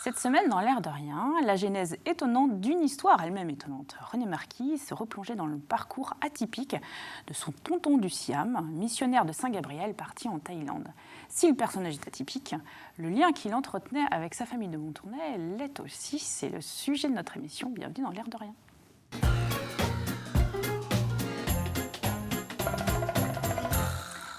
Cette semaine, dans L'air de rien, la genèse étonnante d'une histoire elle-même étonnante. René Marquis se replongeait dans le parcours atypique de son tonton du Siam, missionnaire de Saint-Gabriel parti en Thaïlande. Si le personnage est atypique, le lien qu'il entretenait avec sa famille de Montournai l'est aussi. C'est le sujet de notre émission. Bienvenue dans L'air de rien.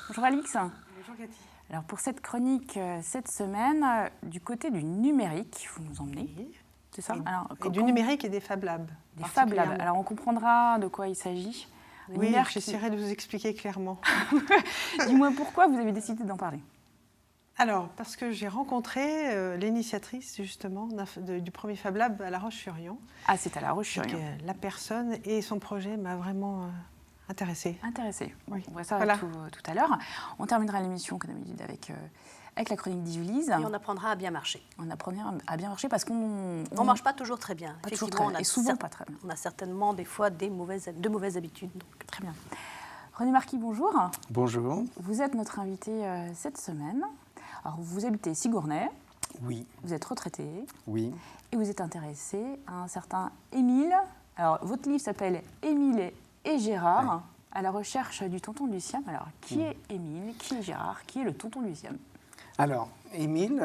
Bonjour Alix. Bonjour Cathy. Alors pour cette chronique, cette semaine, du côté du numérique, vous nous emmenez, Oui. c'est ça? Et du numérique et des Fab Labs. Des Fab Labs. Alors on comprendra de quoi il s'agit. Oui, j'essaierai de vous expliquer clairement. Dis-moi pourquoi vous avez décidé d'en parler. Alors, parce que j'ai rencontré l'initiatrice justement du premier Fab Lab à La Roche-sur-Yon. Ah, c'est à La Roche-sur-Yon. La personne et son projet m'a vraiment intéressée. Oui. On voit ça Voilà. tout à l'heure. On terminera l'émission, comme d'habitude, avec la chronique d'Yulise. Et on apprendra à bien marcher. On apprendra à bien marcher parce qu'on... On ne marche pas toujours très bien. Pas toujours très bien. Et souvent pas très bien. On a certainement des fois de mauvaises habitudes. Donc. Très bien. René Marquis, bonjour. Bonjour. Vous êtes notre invité cette semaine. Alors, vous habitez Sigournay. Oui. Vous êtes retraité. Oui. Et vous êtes intéressé à un certain Émile. Alors, votre livre s'appelle Émile et Gérard, ouais, à la recherche du tonton du Siam. Alors, qui est Émile? Qui est Gérard? Qui est le tonton du Siam? Alors, Émile,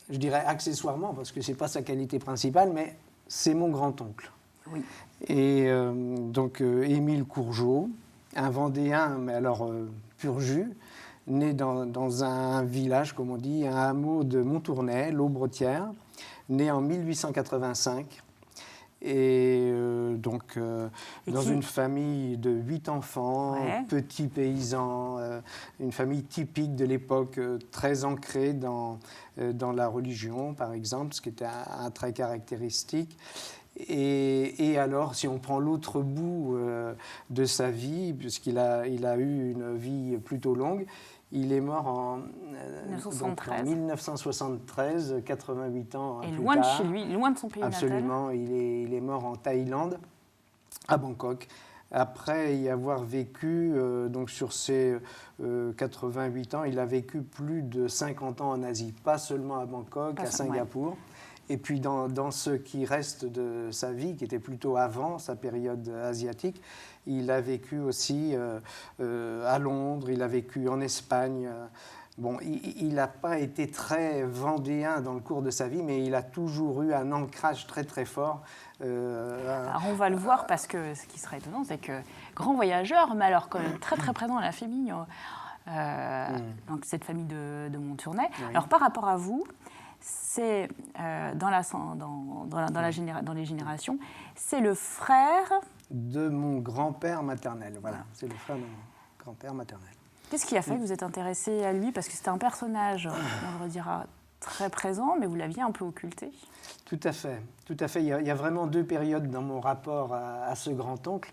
je dirais accessoirement, parce que ce n'est pas sa qualité principale, mais c'est mon grand-oncle. Oui. Et donc, Émile Courgeot, un Vendéen, mais alors pur jus, né dans un village, comme on dit, un hameau de Montournai, l'Aubretière, né en 1885. Et dans une famille de 8 enfants, ouais, petits paysans, une famille typique de l'époque, très ancrée dans la religion, par exemple, ce qui était un trait caractéristique. Et alors, si on prend l'autre bout de sa vie, puisqu'il a eu une vie plutôt longue, il est mort en 1973, 88 ans et plus loin tard. de chez lui, loin de son pays natal. Absolument, il est mort en Thaïlande, à Bangkok, après y avoir vécu, donc sur ses 88 ans, il a vécu plus de 50 ans en Asie, pas seulement à Bangkok, à Singapour. Ouais. Et puis dans ce qui reste de sa vie, qui était plutôt avant sa période asiatique, il a vécu aussi à Londres, il a vécu en Espagne. Bon, il n'a pas été très vendéen dans le cours de sa vie, mais il a toujours eu un ancrage très très fort. Alors on va le voir parce que ce qui serait étonnant, c'est que grand voyageur, mais alors quand même très très présent dans la famille, donc cette famille de Montournai. Oui. Alors par rapport à vous, c'est dans les générations, c'est le frère de mon grand-père maternel. Voilà, c'est le frère de mon grand-père maternel. Qu'est-ce qui a fait que vous êtes intéressé à lui? Parce que c'était un personnage, on le redira, très présent, mais vous l'aviez un peu occulté. Tout à fait, tout à fait. Il y a vraiment deux périodes dans mon rapport à ce grand-oncle.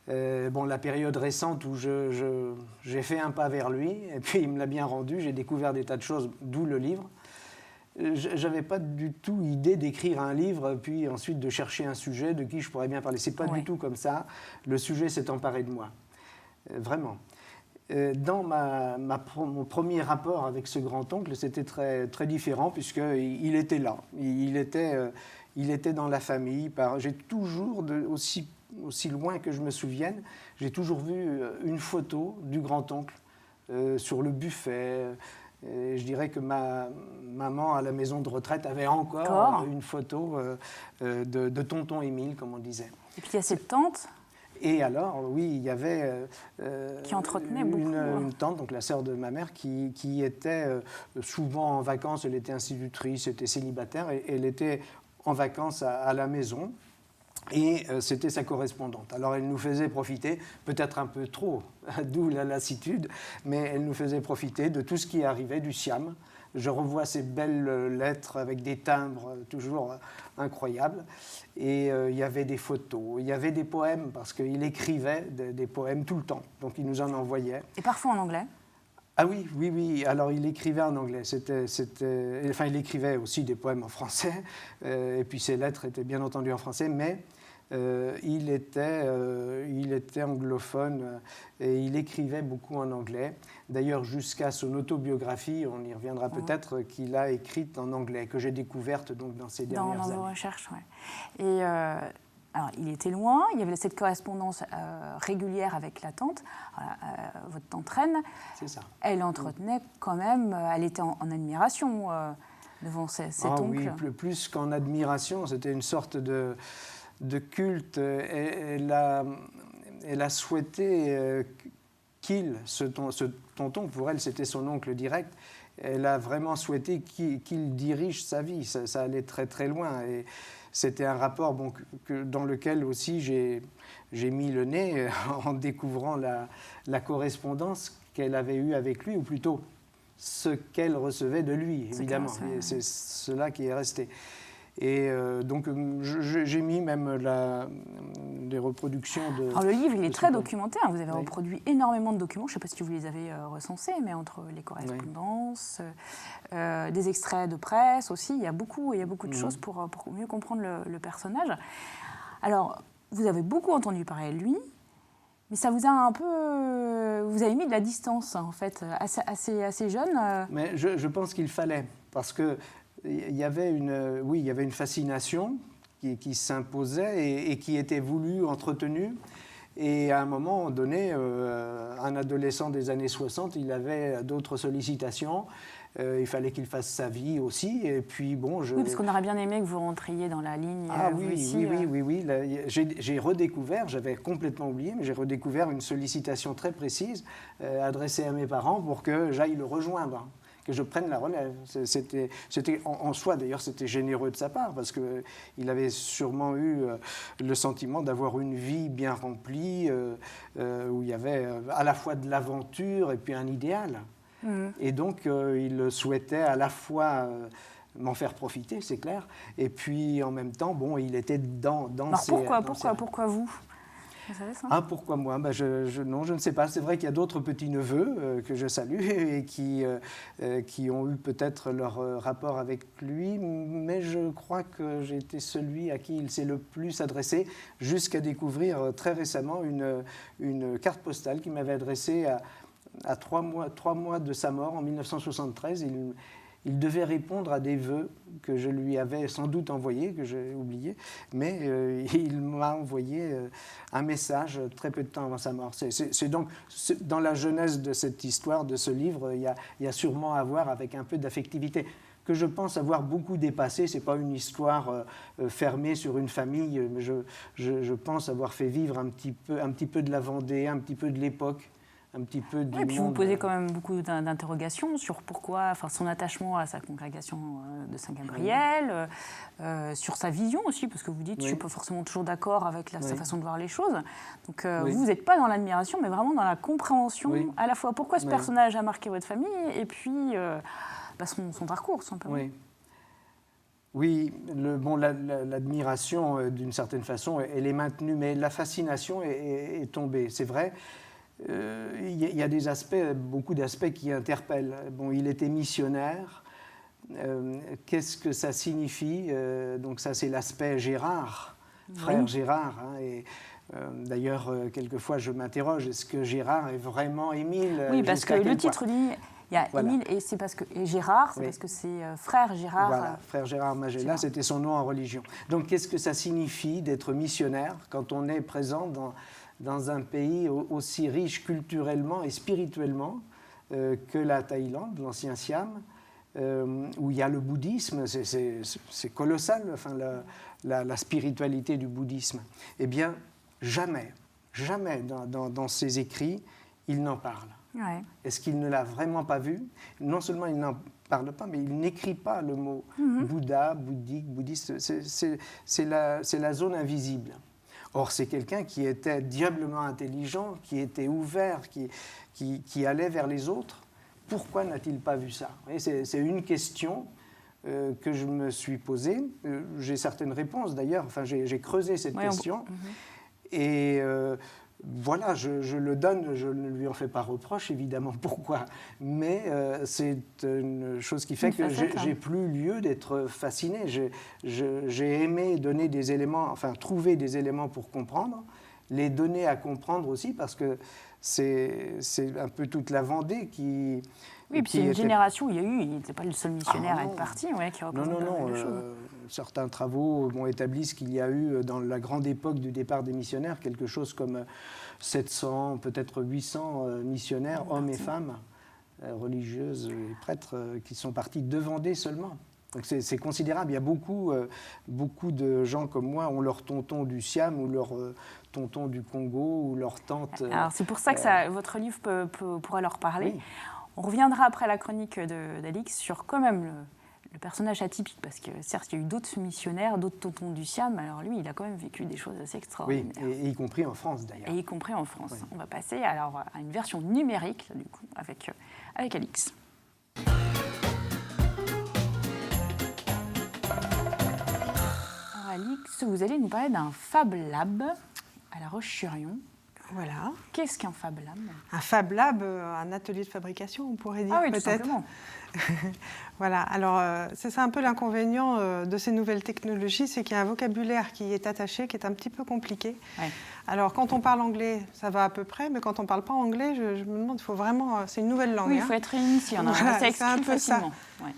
La période récente où j'ai fait un pas vers lui, et puis il me l'a bien rendu, j'ai découvert des tas de choses, d'où le livre. Je n'avais pas du tout idée d'écrire un livre, puis ensuite de chercher un sujet de qui je pourrais bien parler. Ce n'est pas du tout comme ça. Le sujet s'est emparé de moi, vraiment. Dans mon premier rapport avec ce grand-oncle, c'était très, très différent, puisqu'il était là. Il était dans la famille. J'ai toujours, aussi loin que je me souvienne, j'ai toujours vu une photo du grand-oncle sur le buffet. Et je dirais que ma maman, à la maison de retraite, avait encore une photo de tonton Émile, comme on disait. Et puis il y a cette tante. Et alors, oui, il y avait qui entretenait beaucoup, une tante, donc la sœur de ma mère, qui était souvent en vacances. Elle était institutrice, était célibataire, et elle était en vacances à la maison. Et c'était sa correspondante. Alors elle nous faisait profiter, peut-être un peu trop, d'où la lassitude, mais elle nous faisait profiter de tout ce qui arrivait du Siam. Je revois ces belles lettres avec des timbres toujours incroyables. Et il y avait des photos, il y avait des poèmes, parce qu'il écrivait des poèmes tout le temps. Donc il nous en envoyait. Et parfois en anglais? Ah oui. Alors, il écrivait en anglais. Il écrivait aussi des poèmes en français. Et puis, ses lettres étaient bien entendu en français. Mais il était anglophone et il écrivait beaucoup en anglais. D'ailleurs, jusqu'à son autobiographie, on y reviendra peut-être, qu'il a écrite en anglais, que j'ai découverte donc dans ces dernières Dans années. vos recherches, ouais. Et alors, il était loin, il y avait cette correspondance régulière avec la tante, votre tante Reine. C'est ça. Elle entretenait quand même, elle était en admiration devant cet oncle. Oui, plus qu'en admiration, c'était une sorte de culte. Elle a souhaité ce tonton, pour elle c'était son oncle direct, elle a vraiment souhaité qu'il dirige sa vie. Ça allait très très loin. Et c'était un rapport dans lequel aussi j'ai mis le nez en découvrant la correspondance qu'elle avait eue avec lui, ou plutôt ce qu'elle recevait de lui, évidemment. Et c'est cela qui est resté. Et donc j'ai mis même des reproductions de... Alors le livre, il est très documentaire. Vous avez reproduit énormément de documents. Je ne sais pas si vous les avez recensés, mais entre les correspondances, des extraits de presse aussi, il y a beaucoup de choses pour mieux comprendre le personnage. Alors, vous avez beaucoup entendu parler de lui, mais ça vous a un peu... Vous avez mis de la distance, en fait, assez jeune. Mais je pense qu'il fallait, parce que il y avait une fascination qui s'imposait et qui était voulue, entretenue. Et à un moment donné, un adolescent des années 60, il avait d'autres sollicitations. Il fallait qu'il fasse sa vie aussi. Et puis, bon, Oui, parce qu'on aurait bien aimé que vous rentriez dans la ligne. Ah oui. Là, j'ai redécouvert, j'avais complètement oublié, mais j'ai redécouvert une sollicitation très précise adressée à mes parents pour que j'aille le rejoindre, que je prenne la relève. C'était en soi, d'ailleurs, c'était généreux de sa part, parce qu'il avait sûrement eu le sentiment d'avoir une vie bien remplie, où il y avait à la fois de l'aventure et puis un idéal. Et donc, il souhaitait à la fois m'en faire profiter, c'est clair, et puis en même temps, bon, il était dans pourquoi vous ? Vous savez ça ? Ah, pourquoi moi ? Non, je ne sais pas. C'est vrai qu'il y a d'autres petits-neveux que je salue et qui ont eu peut-être leur rapport avec lui, mais je crois que j'ai été celui à qui il s'est le plus adressé, jusqu'à découvrir très récemment une carte postale qu'il m'avait adressée à 3 mois de sa mort, en 1973. Il devait répondre à des vœux que je lui avais sans doute envoyés, que j'ai oubliés, mais il m'a envoyé un message très peu de temps avant sa mort. C'est donc, dans la genèse de cette histoire, de ce livre, il y a sûrement à voir avec un peu d'affectivité, que je pense avoir beaucoup dépassé. Ce n'est pas une histoire fermée sur une famille, mais je pense avoir fait vivre un petit peu de la Vendée, un petit peu de l'époque. Un petit peu du et puis monde. vous posez quand même beaucoup d'interrogations sur pourquoi, son attachement à sa congrégation de Saint-Gabriel, sur sa vision aussi, parce que vous dites, je ne suis pas forcément toujours d'accord avec sa façon de voir les choses. Donc vous n'êtes pas dans l'admiration, mais vraiment dans la compréhension, à la fois pourquoi ce personnage a marqué votre famille, et puis son parcours, tout simplement. Oui, l'admiration, d'une certaine façon, elle est maintenue, mais la fascination est tombée, c'est vrai. Il y a beaucoup d'aspects qui interpellent. Bon, il était missionnaire. Qu'est-ce que ça signifie ? Donc ça, c'est l'aspect Gérard, frère Gérard. Et d'ailleurs, quelquefois, je m'interroge, est-ce que Gérard est vraiment Émile ? Oui, parce que le titre dit, il y a Émile, et c'est parce que Gérard, c'est parce que c'est frère Gérard. Voilà, frère Gérard Magella, c'était son nom en religion. Donc, qu'est-ce que ça signifie d'être missionnaire quand on est présent dans un pays aussi riche culturellement et spirituellement que la Thaïlande, l'ancien Siam, où il y a le bouddhisme, c'est colossal, la spiritualité du bouddhisme. Eh bien, jamais dans ses écrits, il n'en parle. Ouais. Est-ce qu'il ne l'a vraiment pas vu ? Non seulement il n'en parle pas, mais il n'écrit pas le mot Bouddha, bouddhique, bouddhiste. C'est la zone invisible. Or, c'est quelqu'un qui était diablement intelligent, qui était ouvert, qui allait vers les autres. Pourquoi n'a-t-il pas vu ça ? C'est une question que je me suis posée. J'ai certaines réponses, d'ailleurs. Enfin, j'ai creusé cette question. Et voilà, je le donne, je ne lui en fais pas reproche, évidemment, pourquoi. Mais c'est une chose qui fait que j'ai plus lieu d'être fasciné. J'ai aimé donner des éléments, enfin trouver des éléments pour comprendre, les donner à comprendre aussi, parce que c'est un peu toute la Vendée qui... Oui, puis c'est une génération où il n'était pas le seul missionnaire à être parti, qui représente non, certains travaux établissent qu'il y a eu, dans la grande époque du départ des missionnaires, quelque chose comme 700, peut-être 800 missionnaires, hommes et femmes, religieuses et prêtres, qui sont partis de Vendée seulement. Donc c'est considérable. Il y a beaucoup de gens comme moi ont leur tonton du Siam ou leur tonton du Congo ou leur tante. Alors c'est pour ça que votre livre pourra leur parler. Oui. On reviendra après la chronique d'Alix sur quand même le personnage atypique, parce que certes, il y a eu d'autres missionnaires, d'autres tontons du Siam, alors lui, il a quand même vécu des choses assez extraordinaires. Oui, et y compris en France d'ailleurs. Et y compris en France. Oui. On va passer alors à une version numérique, là, du coup, avec Alix. Alors Alix, vous allez nous parler d'un Fab Lab à La Roche-sur-Yon. Voilà. Qu'est-ce qu'un Fab Lab ? Un Fab Lab, un atelier de fabrication, on pourrait dire, ah oui, peut-être. Tout simplement. Voilà, alors c'est ça un peu l'inconvénient de ces nouvelles technologies, c'est qu'il y a un vocabulaire qui est attaché, qui est un petit peu compliqué. Ouais. Alors quand on parle anglais, ça va à peu près, mais quand on ne parle pas anglais, je me demande, il faut vraiment, c'est une nouvelle langue. Oui, il faut être initié, ça c'est un peu facilement. ça. Ouais.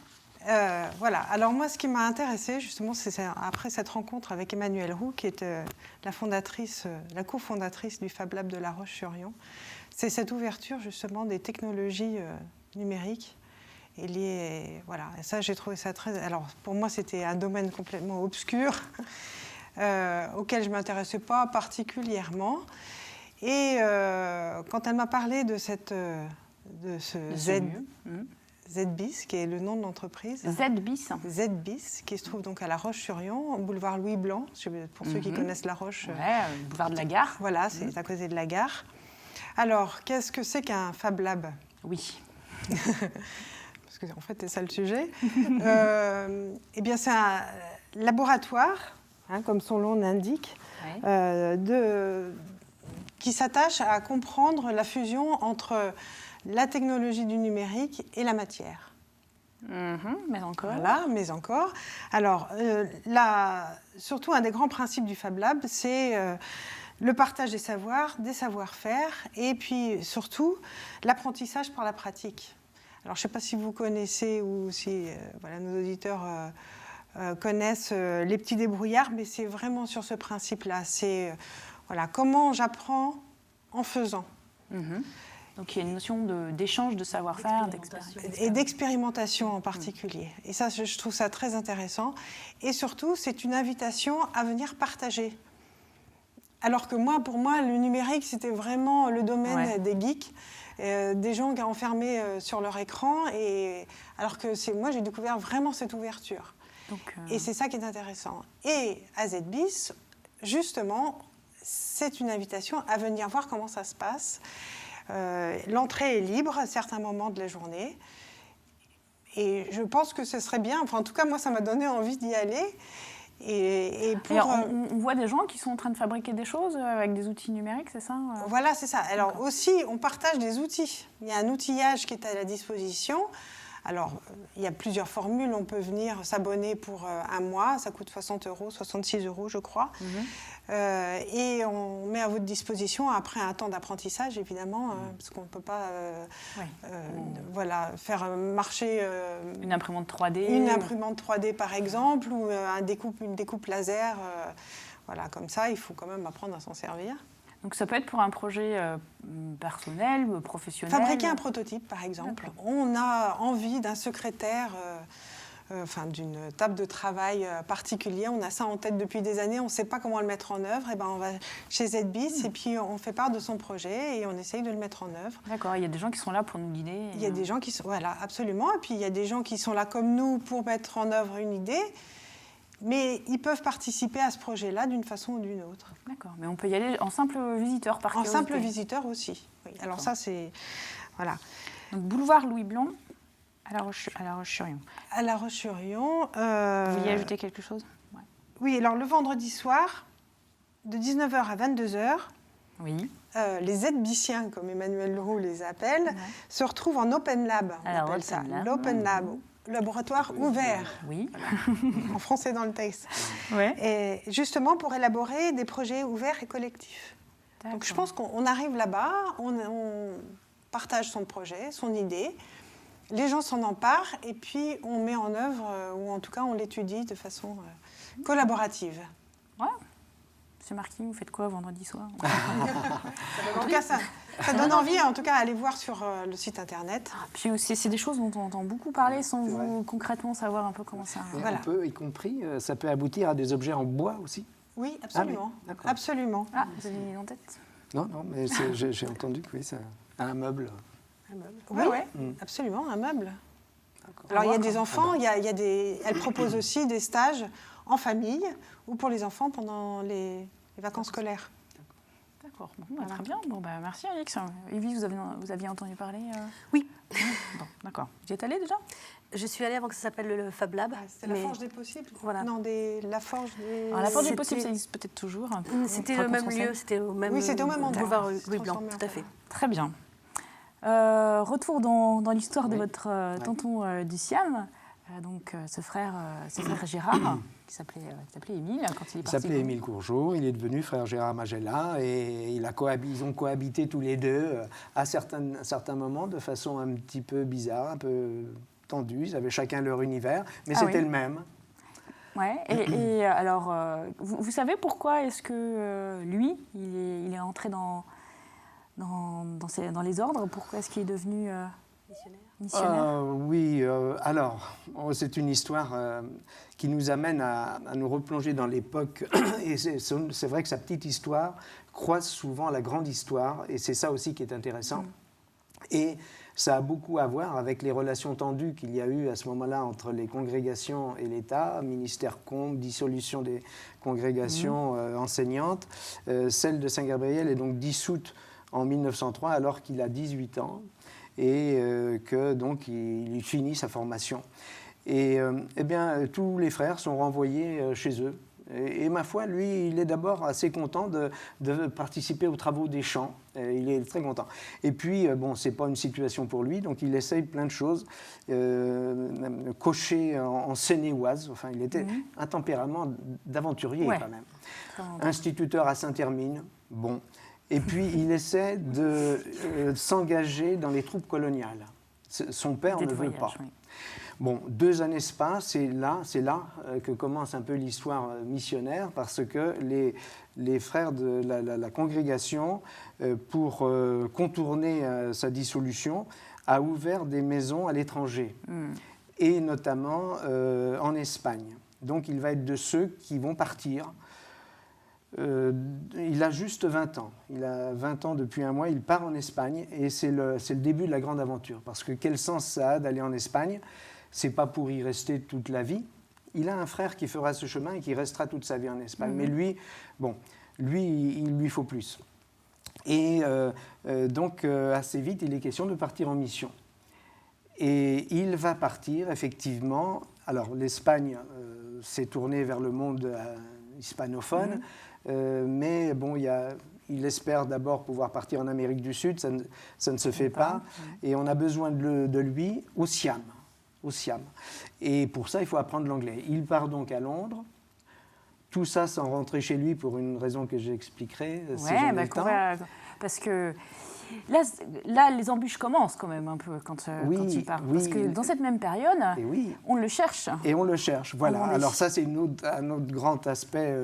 Voilà, alors moi ce qui m'a intéressée justement, c'est après cette rencontre avec Emmanuelle Roux, qui est la cofondatrice du Fab Lab de La Roche-sur-Yon, c'est cette ouverture justement des technologies numériques. Et ça, j'ai trouvé ça très... Alors, pour moi, c'était un domaine complètement obscur, auquel je ne m'intéressais pas particulièrement. Et quand elle m'a parlé de ce ZBIS, qui est le nom de l'entreprise. ZBIS. ZBIS, qui se trouve donc à La Roche-sur-Yon, au boulevard Louis Blanc, pour ceux qui connaissent La Roche. Ouais, boulevard de la Gare. Voilà, c'est à côté de la gare. Alors, qu'est-ce que c'est qu'un Fab Lab ? Oui. Parce qu'en fait, c'est ça le sujet. Eh bien, c'est un laboratoire, comme son nom l'indique, qui s'attache à comprendre la fusion entre la technologie du numérique et la matière. Mais encore. Voilà, mais encore. Alors, surtout, un des grands principes du Fab Lab, c'est le partage des savoirs, des savoir-faire, et puis surtout, l'apprentissage par la pratique. Alors, je ne sais pas si vous connaissez ou si nos auditeurs connaissent les petits débrouillards, mais c'est vraiment sur ce principe-là. C'est comment j'apprends en faisant. Donc, il y a une notion d'échange de savoir-faire, et d'expérimentation en particulier. Et ça, je trouve ça très intéressant. Et surtout, c'est une invitation à venir partager. Alors que pour moi, le numérique, c'était vraiment le domaine des geeks. Des gens qui sont enfermés sur leur écran, alors que moi j'ai découvert vraiment cette ouverture. Et c'est ça qui est intéressant. Et à ZBIS, justement, c'est une invitation à venir voir comment ça se passe. L'entrée est libre à certains moments de la journée. Et je pense que ce serait bien, en tout cas moi ça m'a donné envie d'y aller. On voit des gens qui sont en train de fabriquer des choses avec des outils numériques, c'est ça ? Voilà, c'est ça. Alors aussi, on partage des outils. Il y a un outillage qui est à la disposition. Alors, il y a plusieurs formules. On peut venir s'abonner pour un mois. Ça coûte 60 €, 66 €, je crois. Et on met à votre disposition, après un temps d'apprentissage, évidemment, parce qu'on ne peut pas faire marcher... une imprimante 3D. Une imprimante 3D, par exemple, ou une découpe laser. Comme ça, il faut quand même apprendre à s'en servir. Donc ça peut être pour un projet personnel, professionnel. Fabriquer un prototype, par exemple. D'accord. On a envie d'un secrétaire, d'une table de travail particulière. On a ça en tête depuis des années. On ne sait pas comment le mettre en œuvre. Et ben, on va chez ZBIS et puis on fait part de son projet et on essaye de le mettre en œuvre. D'accord. Il y a des gens qui sont là pour nous guider. Il y a des gens qui sont... Voilà, absolument. Et puis il y a des gens qui sont là comme nous pour mettre en œuvre une idée. Mais ils peuvent participer à ce projet-là d'une façon ou d'une autre. D'accord, mais on peut y aller en simple visiteur, par curiosité. En simple visiteur aussi, oui. Alors ça, c'est... Voilà. Donc, boulevard Louis Blanc, à La Roche-sur-Yon. À La Roche-sur-Yon. Vous vouliez ajouter quelque chose ? Oui, alors le vendredi soir, de 19h à 22h, Oui. Les aidebiciens, comme Emmanuel Leroux les appelle, se retrouvent en Open Lab. On Alors, appelle ça Open Lab, l'Open Lab, laboratoire ouvert, Oui. en français dans le texte. Ouais. Et justement pour élaborer des projets ouverts et collectifs. Donc je pense qu'on arrive là-bas, on partage son projet, son idée, les gens s'en emparent et puis on met en œuvre, ou en tout cas on l'étudie de façon collaborative. Ouais. Monsieur Marquis, vous faites quoi vendredi soir? En tout cas, ça donne envie, en tout cas, à aller voir sur le site internet. Puis aussi, c'est des choses dont on entend beaucoup parler sans C'est vous concrètement savoir un peu comment ça... Et Voilà. on peut, y compris, ça peut aboutir à des objets en bois aussi. Oui, absolument. Ah oui, d'accord. Absolument. Ah, vous avez mis en tête? Non, mais j'ai entendu que oui, ça, un meuble. Oui, absolument, un meuble. Alors, il y a des enfants, il y a des... Elle propose aussi des stages en famille ou pour les enfants pendant les vacances scolaires. D'accord, bon, très bien. Bon, merci Alix. Evie, vous aviez entendu parler Oui. Bon, d'accord. Vous y êtes allée déjà? Je suis allée avant que ça s'appelle le Fab Lab. C'était la Forge des possibles. Voilà. Non, la Forge des... Alors, la Forge des C'était- possibles, ça existe peut-être toujours. C'était Pour le même français. lieu, c'était au même Oui, c'était au même endroit. boulevard C'est Louis Blanc, transformé en tout à fait. Très bien. Retour dans l'histoire de Oui. votre tonton du Siam. Donc, ce frère Gérard, qui s'appelait Émile quand il est Il parti. s'appelait Émile Courgeot, il est devenu frère Gérard Magella et ils ont cohabité tous les deux à certains moments de façon un petit peu bizarre, un peu tendue. Ils avaient chacun leur univers, mais Ah c'était oui. le même. Ouais. Et alors, vous savez pourquoi est-ce que lui, il est entré dans les ordres? Pourquoi est-ce qu'il est devenu missionnaire? Oui, alors, c'est une histoire qui nous amène à nous replonger dans l'époque. Et c'est vrai que sa petite histoire croise souvent la grande histoire, et c'est ça aussi qui est intéressant. Et ça a beaucoup à voir avec les relations tendues qu'il y a eu à ce moment-là entre les congrégations et l'État, ministère Combes, dissolution des congrégations enseignantes. Celle de Saint-Gabriel est donc dissoute en 1903 alors qu'il a 18 ans. Et que donc il finit sa formation. Et eh bien, tous les frères sont renvoyés chez eux. Et ma foi, lui, il est d'abord assez content de participer aux travaux des champs. Il est très content. Et puis, bon, c'est pas une situation pour lui, donc il essaye plein de choses. Cocher en Seine-et-Oise, enfin, il était un tempérament d'aventurier quand même. Instituteur à Saint-Hermine, bon. Et puis, il essaie de s'engager dans les troupes coloniales. Son père ne veut pas. Oui. Bon, 2 années se passent, et c'est là que commence un peu l'histoire missionnaire, parce que les frères de la congrégation, pour contourner sa dissolution, a ouvert des maisons à l'étranger, et notamment en Espagne. Donc, il va être de ceux qui vont partir. Il a juste 20 ans. Il a 20 ans depuis un mois. Il part en Espagne et c'est le début de la grande aventure. Parce que quel sens ça a d'aller en Espagne? C'est pas pour y rester toute la vie. Il a un frère qui fera ce chemin et qui restera toute sa vie en Espagne. Mais lui, il lui faut plus. Et donc, assez vite, il est question de partir en mission. Et il va partir, effectivement. Alors, l'Espagne s'est tournée vers le monde hispanophone. Mais bon, il espère d'abord pouvoir partir en Amérique du Sud, ça ne se fait pas, et on a besoin de lui au Siam. Et pour ça, il faut apprendre l'anglais. Il part donc à Londres, tout ça sans rentrer chez lui pour une raison que j'expliquerai si j'en ai le temps. Parce que là, les embûches commencent quand même un peu quand il part. Parce que dans cette même période, on le cherche. Et on le cherche, voilà. Alors ça, c'est un autre grand aspect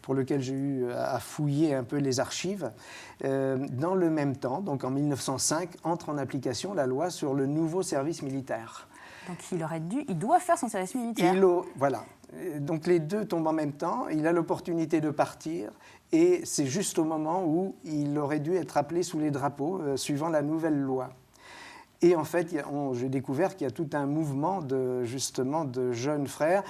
pour lequel j'ai eu à fouiller un peu les archives. Dans le même temps, donc en 1905, entre en application la loi sur le nouveau service militaire. Donc il doit faire son service militaire. Voilà. Donc les deux tombent en même temps. Il a l'opportunité de partir. Et c'est juste au moment où il aurait dû être appelé sous les drapeaux, suivant la nouvelle loi. Et en fait, j'ai découvert qu'il y a tout un mouvement de jeunes frères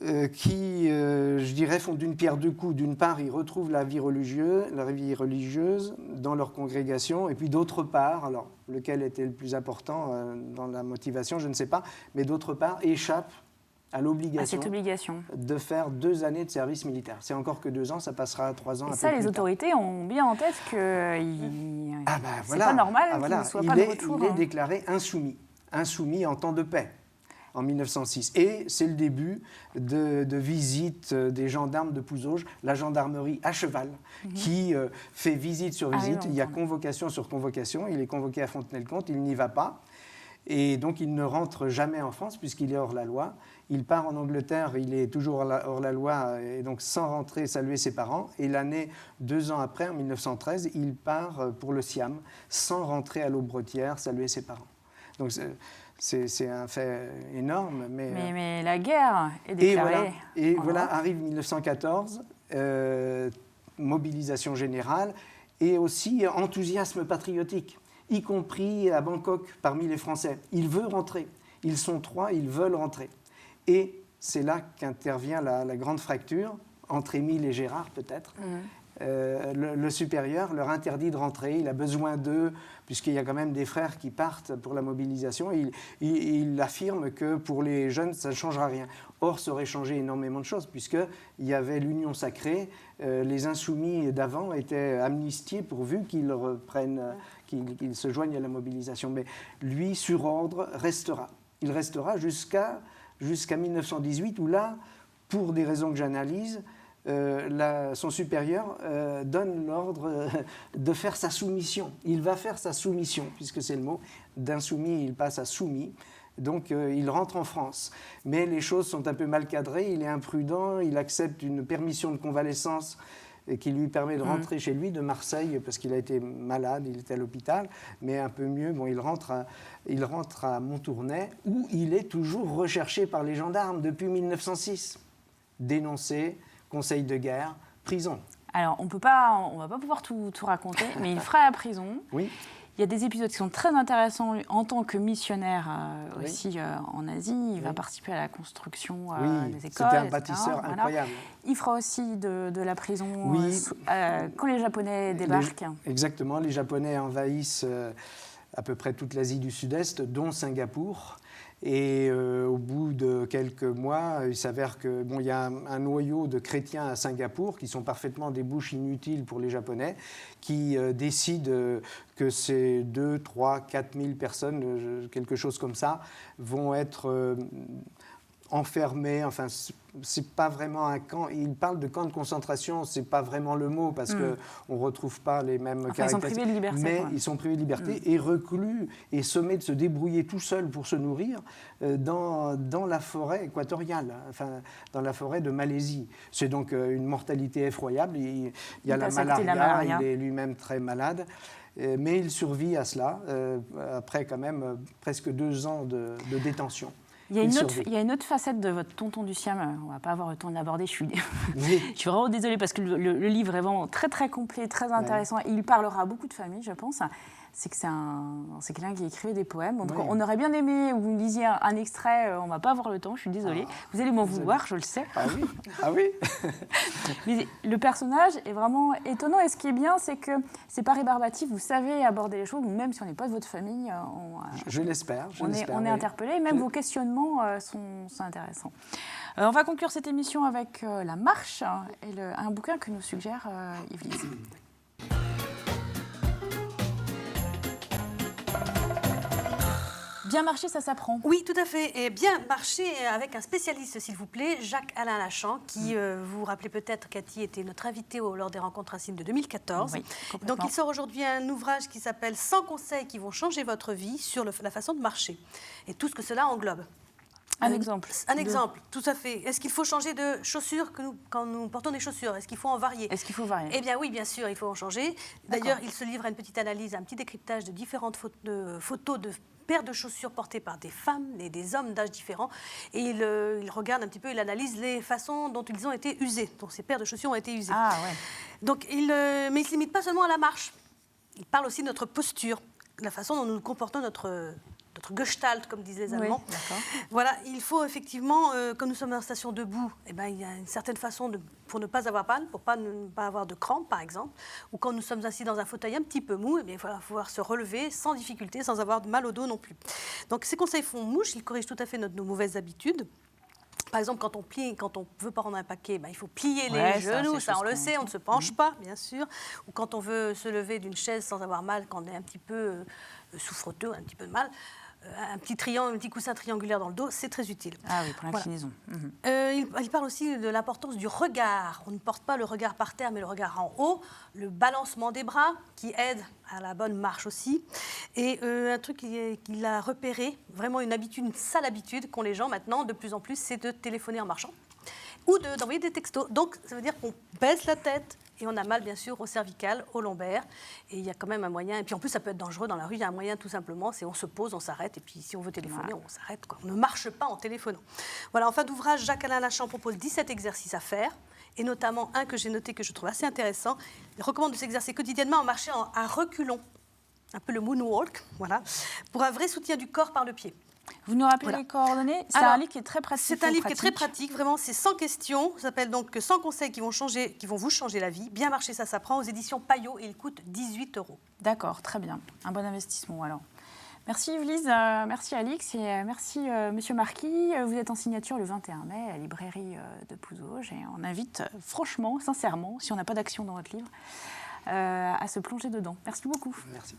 qui, je dirais, font d'une pierre deux coups. D'une part, ils retrouvent la vie religieuse dans leur congrégation, et puis d'autre part, alors lequel était le plus important dans la motivation, je ne sais pas, mais d'autre part, échappent à l'obligation cette obligation. de faire 2 années de service militaire. C'est encore que 2 ans, ça passera à 3 ans. Et un ça, peu les plus tard. autorités ont bien en tête que c'est pas normal qu'il ne soit pas de retour. Il est déclaré insoumis en temps de paix en 1906. Et c'est le début de visite des gendarmes de Pouzauges, la gendarmerie à cheval, qui fait visite sur visite. Il y a convocation sur convocation. Il est convoqué à Fontenay-le-Comte, il n'y va pas. Et donc, il ne rentre jamais en France puisqu'il est hors la loi. Il part en Angleterre, il est toujours hors la loi, et donc sans rentrer saluer ses parents. Et l'année, 2 ans après, en 1913, il part pour le Siam, sans rentrer à l'Aube-Bretière saluer ses parents. Donc, c'est un fait énorme. Mais la guerre est déclarée. Et voilà arrive 1914, mobilisation générale, et aussi enthousiasme patriotique, y compris à Bangkok, parmi les Français. Il veut rentrer. Ils sont 3, ils veulent rentrer. Et c'est là qu'intervient la grande fracture, entre Émile et Gérard peut-être. Le supérieur leur interdit de rentrer, il a besoin d'eux, puisqu'il y a quand même des frères qui partent pour la mobilisation. Il affirme que pour les jeunes, ça ne changera rien. Or, ça aurait changé énormément de choses, puisqu'il y avait l'union sacrée, les insoumis d'avant étaient amnistiés pourvu qu'ils reprennent, qu'ils se joignent à la mobilisation. Mais lui, sur ordre, restera. Il restera jusqu'à 1918, où là, pour des raisons que j'analyse, son supérieur donne l'ordre de faire sa soumission. Il va faire sa soumission, puisque c'est le mot. D'insoumis, il passe à soumis. Donc, il rentre en France. Mais les choses sont un peu mal cadrées. Il est imprudent. Il accepte une permission de convalescence qui lui permet de rentrer chez lui de Marseille, parce qu'il a été malade, il était à l'hôpital, mais un peu mieux. Bon, il rentre à Montournai, où il est toujours recherché par les gendarmes depuis 1906. Dénoncé, conseil de guerre, prison. Alors, on va pas pouvoir tout raconter, mais il fera la prison. Oui. Il y a des épisodes qui sont très intéressants en tant que missionnaire aussi en Asie. Il va participer à la construction des écoles. C'était un bâtisseur incroyable. Il fera aussi de la prison quand les Japonais débarquent. Exactement, les Japonais envahissent à peu près toute l'Asie du Sud-Est, dont Singapour. Et au bout de quelques mois, il s'avère que il y a un noyau de chrétiens à Singapour qui sont parfaitement des bouches inutiles pour les Japonais, qui décident que ces 2, 3, 4 000 personnes, quelque chose comme ça, vont être enfermés. Enfin, c'est pas vraiment un camp. Il parle de camp de concentration, c'est pas vraiment le mot, parce qu'on ne retrouve pas les mêmes caractéristiques. Ils sont privés de liberté. Mais ils sont privés de liberté et reclus et sommés de se débrouiller tout seuls pour se nourrir dans la forêt équatoriale, enfin, dans la forêt de Malaisie. C'est donc une mortalité effroyable. Il y a la malaria, il est lui-même très malade. Mais il survit à cela, après quand même presque 2 ans de détention. Il y a une autre facette de votre tonton du Siam, on ne va pas avoir le temps de l'aborder, je suis vraiment désolée parce que le livre est vraiment très très complet, très intéressant, et il parlera à beaucoup de familles, je pense. C'est que c'est quelqu'un qui écrivait des poèmes. Donc on aurait bien aimé, vous me lisiez un extrait, on ne va pas avoir le temps, je suis désolée. Vous allez m'en vouloir, je le sais. Ah oui. Mais le personnage est vraiment étonnant, et ce qui est bien, c'est que c'est pas rébarbatif, vous savez aborder les choses, même si on n'est pas de votre famille. Je l'espère. On est interpellé, même vos questionnements sont intéressants. On va conclure cette émission avec La Marche et un bouquin que nous suggère Yves-Lise. Bien marcher, ça s'apprend. Oui, tout à fait. Et bien marcher avec un spécialiste, s'il vous plaît, Jacques-Alain Lachan, qui, vous vous rappelez peut-être, Cathy était notre invité lors des rencontres Racines de 2014. Oui, donc il sort aujourd'hui un ouvrage qui s'appelle « 100 conseils qui vont changer votre vie sur la façon de marcher » et tout ce que cela englobe. Un exemple. Un exemple, tout à fait. Est-ce qu'il faut changer de chaussures quand nous portons des chaussures? Est-ce qu'il faut en varier? Est-ce qu'il faut varier? Eh bien oui, bien sûr, il faut en changer. D'ailleurs, il se livre à une petite analyse, un petit décryptage de différentes photos de paires de chaussures portées par des femmes et des hommes d'âge différents. Et il regarde un petit peu, il analyse les façons dont ils ont été usés, dont ces paires de chaussures ont été usées. Ah ouais. Donc, mais il ne se limite pas seulement à la marche. Il parle aussi de notre posture, de la façon dont nous comportons notre Gestalt, comme disent les Allemands. Oui, voilà, il faut effectivement, quand nous sommes en station debout, il y a une certaine façon pour ne pas avoir mal, pour ne pas avoir de crampes, par exemple, ou quand nous sommes assis dans un fauteuil un petit peu mou, il va falloir se relever sans difficulté, sans avoir de mal au dos non plus. Donc ces conseils font mouche, ils corrigent tout à fait nos mauvaises habitudes. Par exemple, quand on veut pas rendre un paquet, il faut plier Ouais, les genoux, ça on le sait, on ne se penche Mhm. pas, bien sûr. Ou quand on veut se lever d'une chaise sans avoir mal, quand on est un petit peu souffreteux, un petit peu de mal, un petit coussin triangulaire dans le dos, c'est très utile. Ah oui, pour l'inclinaison. Mhm. Il parle aussi de l'importance du regard. On ne porte pas le regard par terre, mais le regard en haut. Le balancement des bras, qui aide à la bonne marche aussi. Et un truc qu'il a repéré, vraiment une sale habitude qu'ont les gens maintenant, de plus en plus, c'est de téléphoner en marchant. Ou d'envoyer des textos. Donc, ça veut dire qu'on baisse la tête. Et on a mal, bien sûr, au cervical, au lombaire. Et il y a quand même un moyen. Et puis en plus, ça peut être dangereux dans la rue. Il y a un moyen, tout simplement, c'est on se pose, on s'arrête. Et puis si on veut téléphoner, on s'arrête, quoi. On ne marche pas en téléphonant. Voilà, en fin d'ouvrage, Jacques-Alain Lachan propose 17 exercices à faire. Et notamment un que j'ai noté, que je trouve assez intéressant. Il recommande de s'exercer quotidiennement en marchant à reculons. Un peu le moonwalk, voilà. Pour un vrai soutien du corps par le pied. Vous nous rappelez Voilà. les coordonnées? C'est Alors, un livre qui est très pratique. C'est un livre qui est très pratique, vraiment, c'est 100 questions. Ça s'appelle donc 100 conseils qui vont vous changer la vie. Bien marcher, ça s'apprend, aux éditions Payot, et il coûte 18 €. D'accord, très bien. Un bon investissement alors. Merci Yvelise, merci Alix et merci Monsieur Marquis. Vous êtes en signature le 21 mai à la librairie de Pouzauges et on invite franchement, sincèrement, si on n'a pas d'action dans votre livre, à se plonger dedans. Merci beaucoup. Merci.